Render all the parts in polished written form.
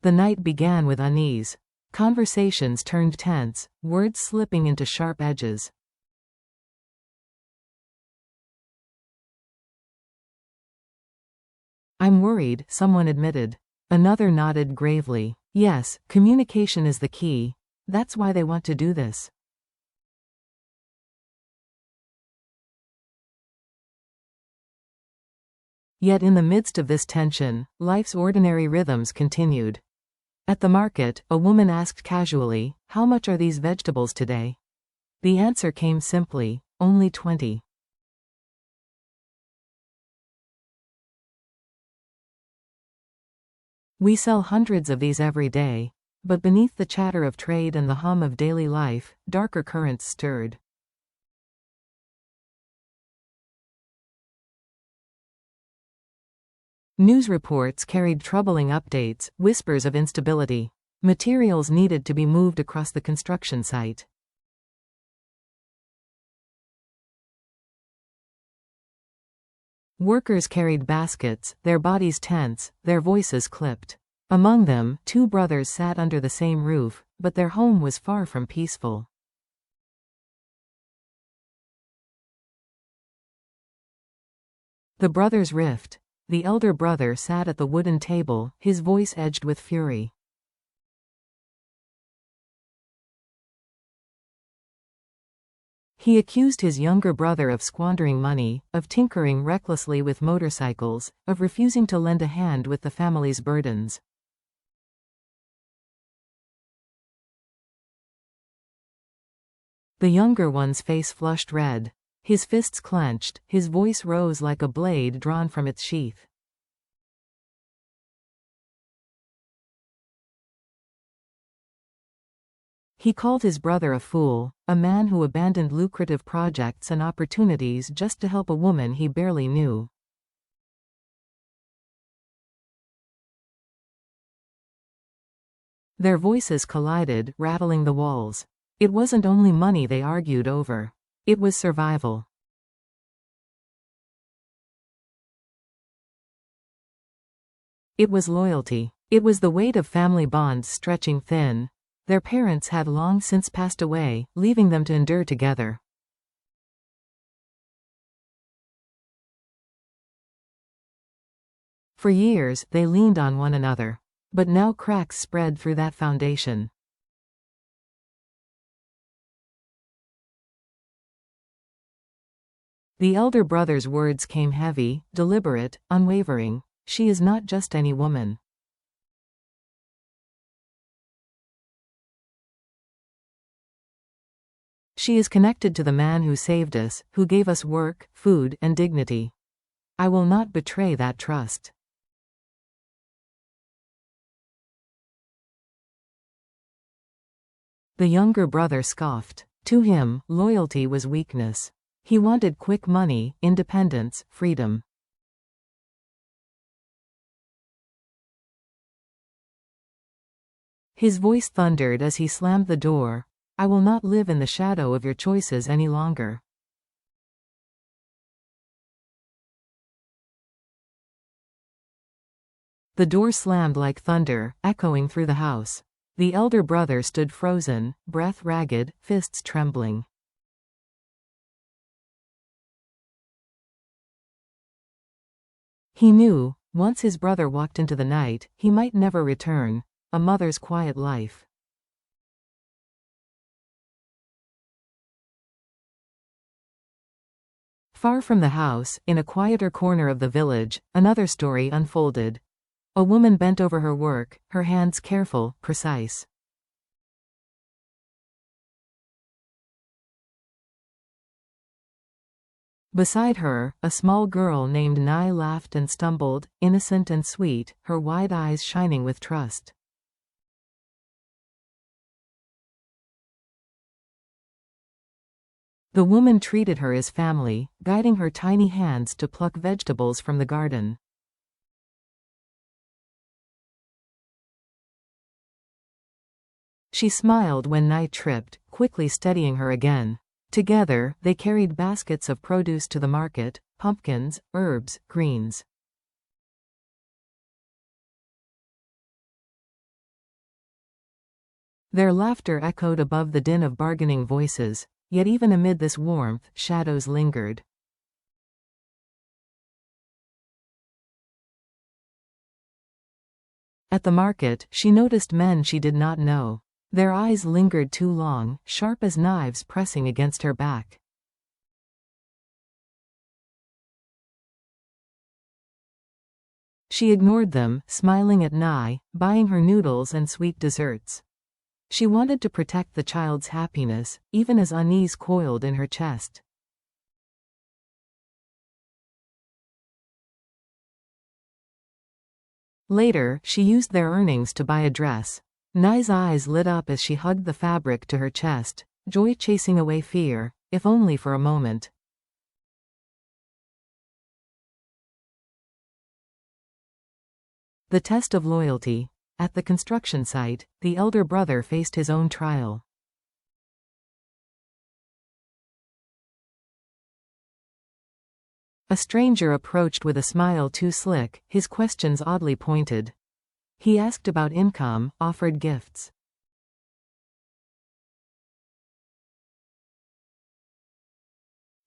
The night began with unease. Conversations turned tense, words slipping into sharp edges. "I'm worried," someone admitted. Another nodded gravely. "Yes, communication is the key. That's why they want to do this." Yet in the midst of this tension, life's ordinary rhythms continued. At the market, a woman asked casually, "How much are these vegetables today?" The answer came simply, "Only 20. We sell hundreds of these every day. But beneath the chatter of trade and the hum of daily life, darker currents stirred. News reports carried troubling updates, whispers of instability. Materials needed to be moved across the construction site. Workers carried baskets, their bodies tense, their voices clipped. Among them, two brothers sat under the same roof, but their home was far from peaceful. The brothers rift. The elder brother sat at the wooden table, his voice edged with fury. He accused his younger brother of squandering money, of tinkering recklessly with motorcycles, of refusing to lend a hand with the family's burdens. The younger one's face flushed red. His fists clenched, his voice rose like a blade drawn from its sheath. He called his brother a fool, a man who abandoned lucrative projects and opportunities just to help a woman he barely knew. Their voices collided, rattling the walls. It wasn't only money they argued over. It was survival. It was loyalty. It was the weight of family bonds stretching thin. Their parents had long since passed away, leaving them to endure together. For years, they leaned on one another. But now cracks spread through that foundation. The elder brother's words came heavy, deliberate, unwavering. "She is not just any woman. She is connected to the man who saved us, who gave us work, food, and dignity. I will not betray that trust." The younger brother scoffed. To him, loyalty was weakness. He wanted quick money, independence, freedom. His voice thundered as he slammed the door. "I will not live in the shadow of your choices any longer." The door slammed like thunder, echoing through the house. The elder brother stood frozen, breath ragged, fists trembling. He knew, once his brother walked into the night, he might never return. A mother's quiet life. Far from the house, in a quieter corner of the village, another story unfolded. A woman bent over her work, her hands careful, precise. Beside her, a small girl named Nai laughed and stumbled, innocent and sweet, her wide eyes shining with trust. The woman treated her as family, guiding her tiny hands to pluck vegetables from the garden. She smiled when Nai tripped, quickly steadying her again. Together, they carried baskets of produce to the market, pumpkins, herbs, greens. Their laughter echoed above the din of bargaining voices, yet even amid this warmth, shadows lingered. At the market, she noticed men she did not know. Their eyes lingered too long, sharp as knives pressing against her back. She ignored them, smiling at Nai, buying her noodles and sweet desserts. She wanted to protect the child's happiness, even as unease coiled in her chest. Later, she used their earnings to buy a dress. Nai's eyes lit up as she hugged the fabric to her chest, joy chasing away fear, if only for a moment. The test of loyalty. At the construction site, the elder brother faced his own trial. A stranger approached with a smile too slick, his questions oddly pointed. He asked about income, offered gifts.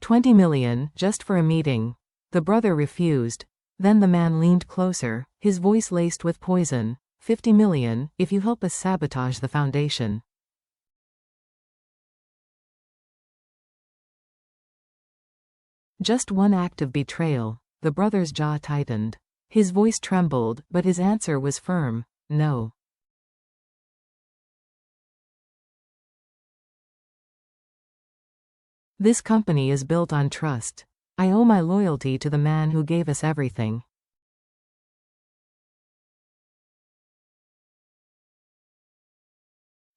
$20 million, just for a meeting. The brother refused. Then the man leaned closer, his voice laced with poison. $50 million, if you help us sabotage the foundation. Just one act of betrayal. The brother's jaw tightened. His voice trembled, but his answer was firm. No. This company is built on trust. I owe my loyalty to the man who gave us everything.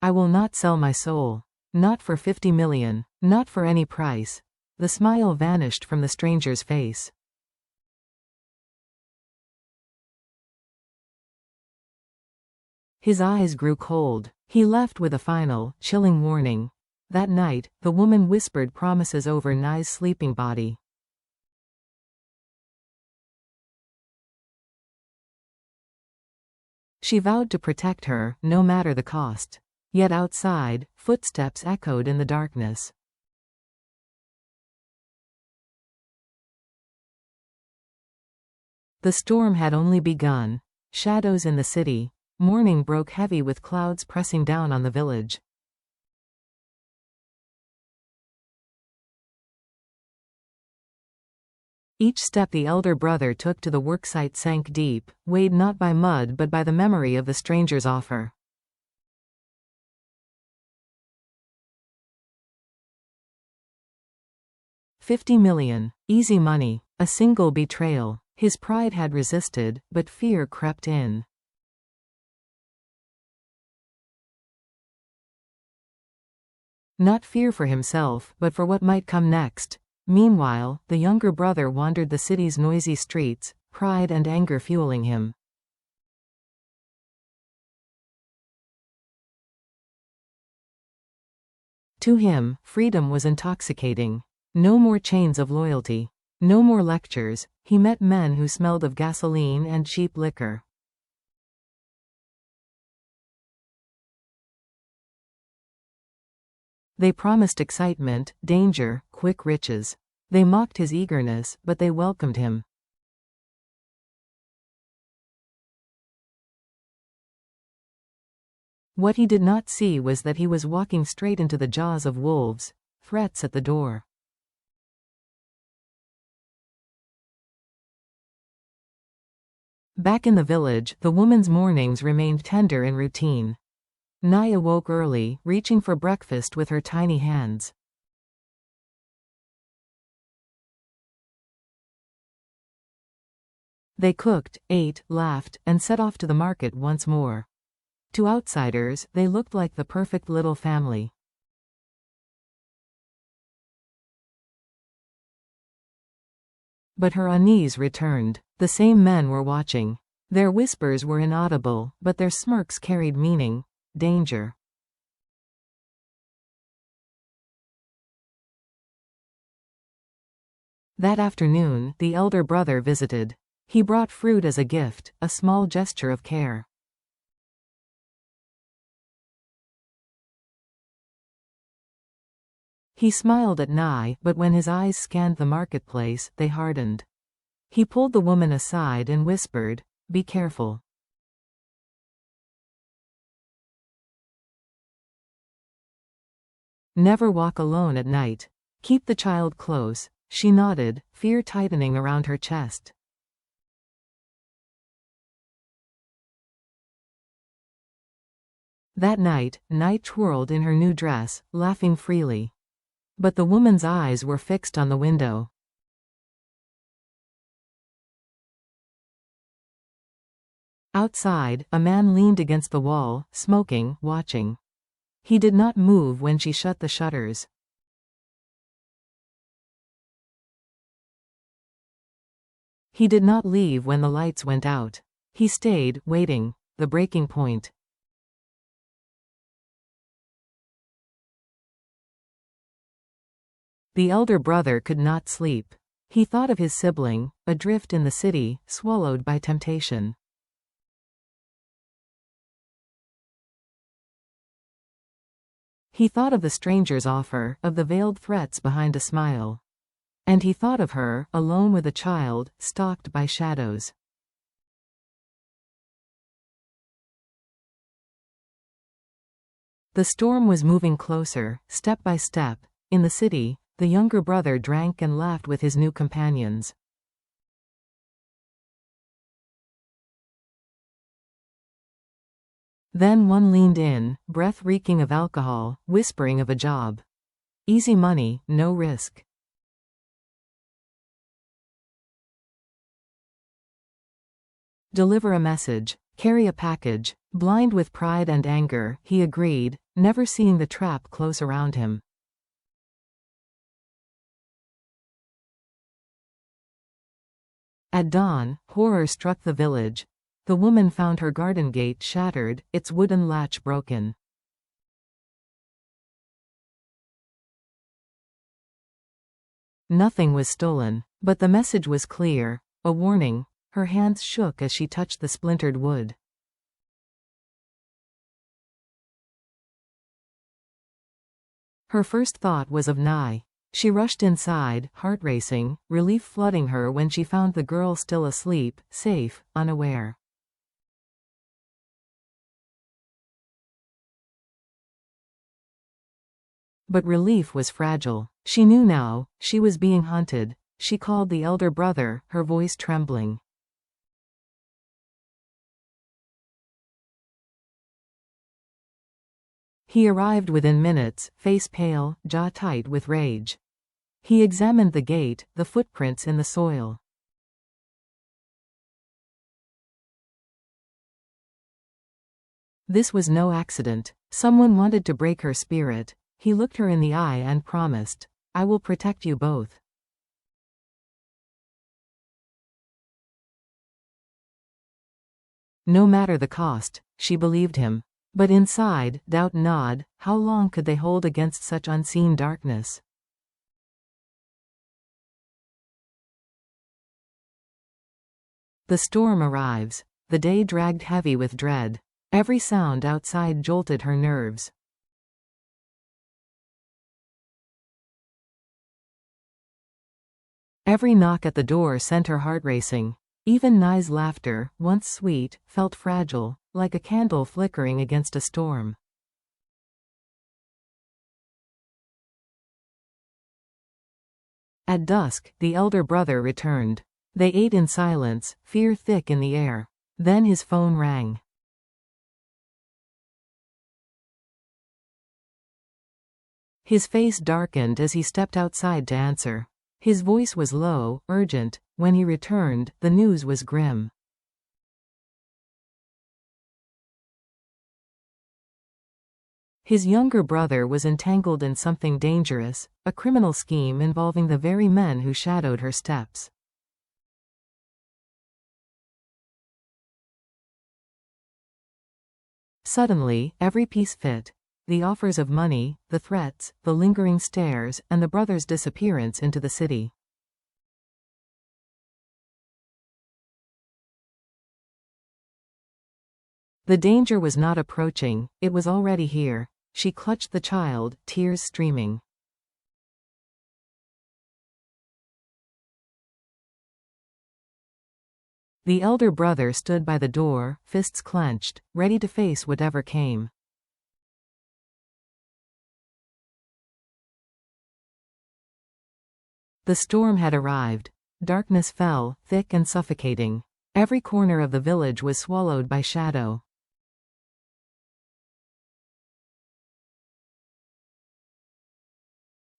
I will not sell my soul. Not for $50 million. Not for any price. The smile vanished from the stranger's face. His eyes grew cold. He left with a final, chilling warning. That night, the woman whispered promises over Nai's sleeping body. She vowed to protect her, no matter the cost. Yet outside, footsteps echoed in the darkness. The storm had only begun. Shadows in the city. Morning broke heavy with clouds pressing down on the village. Each step the elder brother took to the worksite sank deep, weighed not by mud but by the memory of the stranger's offer. $50 million. Easy money. A single betrayal. His pride had resisted, but fear crept in. Not fear for himself, but for what might come next. Meanwhile, the younger brother wandered the city's noisy streets, pride and anger fueling him. To him, freedom was intoxicating. No more chains of loyalty. No more lectures. He met men who smelled of gasoline and cheap liquor. They promised excitement, danger, quick riches. They mocked his eagerness, but they welcomed him. What he did not see was that he was walking straight into the jaws of wolves, threats at the door. Back in the village, the woman's mornings remained tender and routine. Nai awoke early, reaching for breakfast with her tiny hands. They cooked, ate, laughed, and set off to the market once more. To outsiders, they looked like the perfect little family. But her unease returned. The same men were watching. Their whispers were inaudible, but their smirks carried meaning. Danger. That afternoon, the elder brother visited. He brought fruit as a gift, a small gesture of care. He smiled at Nye, but when his eyes scanned the marketplace, they hardened. He pulled the woman aside and whispered, "Be careful. Never walk alone at night. Keep the child close." She nodded, fear tightening around her chest. That night, Night twirled in her new dress, laughing freely. But the woman's eyes were fixed on the window. Outside, a man leaned against the wall, smoking, watching. He did not move when she shut the shutters. He did not leave when the lights went out. He stayed, waiting, the breaking point. The elder brother could not sleep. He thought of his sibling, adrift in the city, swallowed by temptation. He thought of the stranger's offer, of the veiled threats behind a smile. And he thought of her, alone with a child, stalked by shadows. The storm was moving closer, step by step. In the city, the younger brother drank and laughed with his new companions. Then one leaned in, breath reeking of alcohol, whispering of a job. Easy money, no risk. Deliver a message, carry a package. Blind with pride and anger, he agreed, never seeing the trap close around him. At dawn, horror struck the village. The woman found her garden gate shattered, its wooden latch broken. Nothing was stolen, but the message was clear, a warning. Her hands shook as she touched the splintered wood. Her first thought was of Nye. She rushed inside, heart racing, relief flooding her when she found the girl still asleep, safe, unaware. But relief was fragile. She knew now, she was being hunted. She called the elder brother, her voice trembling. He arrived within minutes, face pale, jaw tight with rage. He examined the gate, the footprints in the soil. This was no accident. Someone wanted to break her spirit. He looked her in the eye and promised, "I will protect you both." No matter the cost, she believed him. But inside, doubt gnawed. How long could they hold against such unseen darkness? The storm arrives. The day dragged heavy with dread. Every sound outside jolted her nerves. Every knock at the door sent her heart racing. Even Nye's laughter, once sweet, felt fragile, like a candle flickering against a storm. At dusk, the elder brother returned. They ate in silence, fear thick in the air. Then his phone rang. His face darkened as he stepped outside to answer. His voice was low, urgent. When he returned, the news was grim. His younger brother was entangled in something dangerous, a criminal scheme involving the very men who shadowed her steps. Suddenly, every piece fit. The offers of money, the threats, the lingering stares, and the brother's disappearance into the city. The danger was not approaching, it was already here. She clutched the child, tears streaming. The elder brother stood by the door, fists clenched, ready to face whatever came. The storm had arrived. Darkness fell, thick and suffocating. Every corner of the village was swallowed by shadow.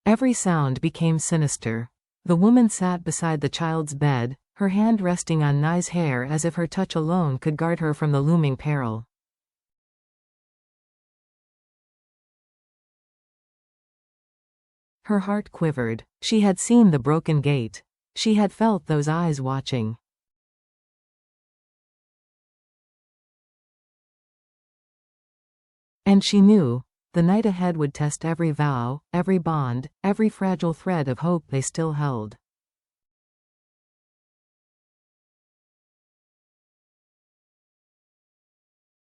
Every sound became sinister. The woman sat beside the child's bed, her hand resting on Nai's hair as if her touch alone could guard her from the looming peril. Her heart quivered. She had seen the broken gate. She had felt those eyes watching. And she knew, the night ahead would test every vow, every bond, every fragile thread of hope they still held.